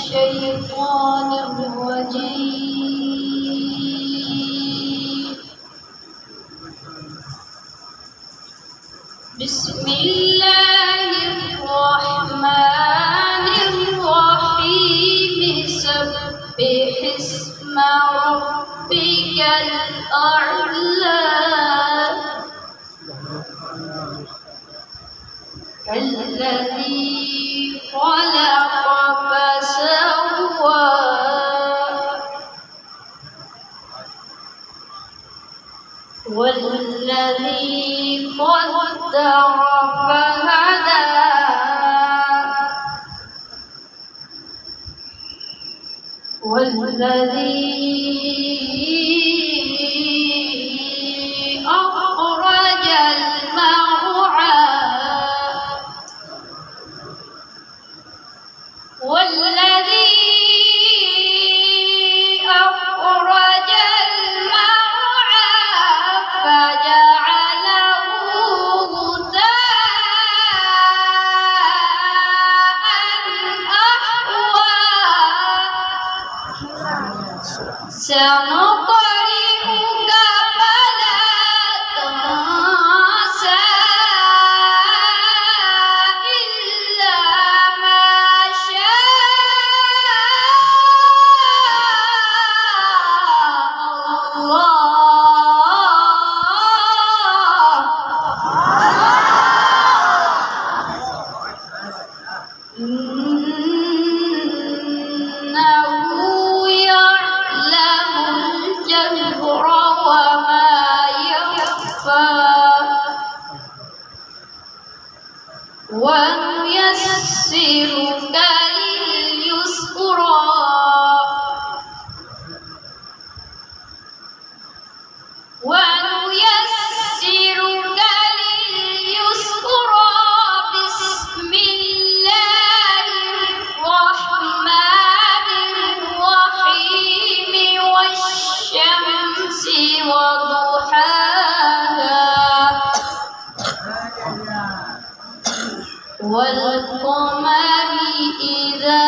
الشيطان الرجيم. بسم الله الرحمن الرحيم. سبح اسم ربك الأعلى الذي خلق فسوى والذي قدر فهدى والذي أخرج المرعى والذي أخرج المرعى فجعله غثاء أحوى. سنقرئك فلا تنسى إلا ما شاء الله. إنه يعلم الجهر وما يخفى ونيسرك لليسرى بسم الله الرحمن الرحيم. والشمس وضحاها والقمر إذا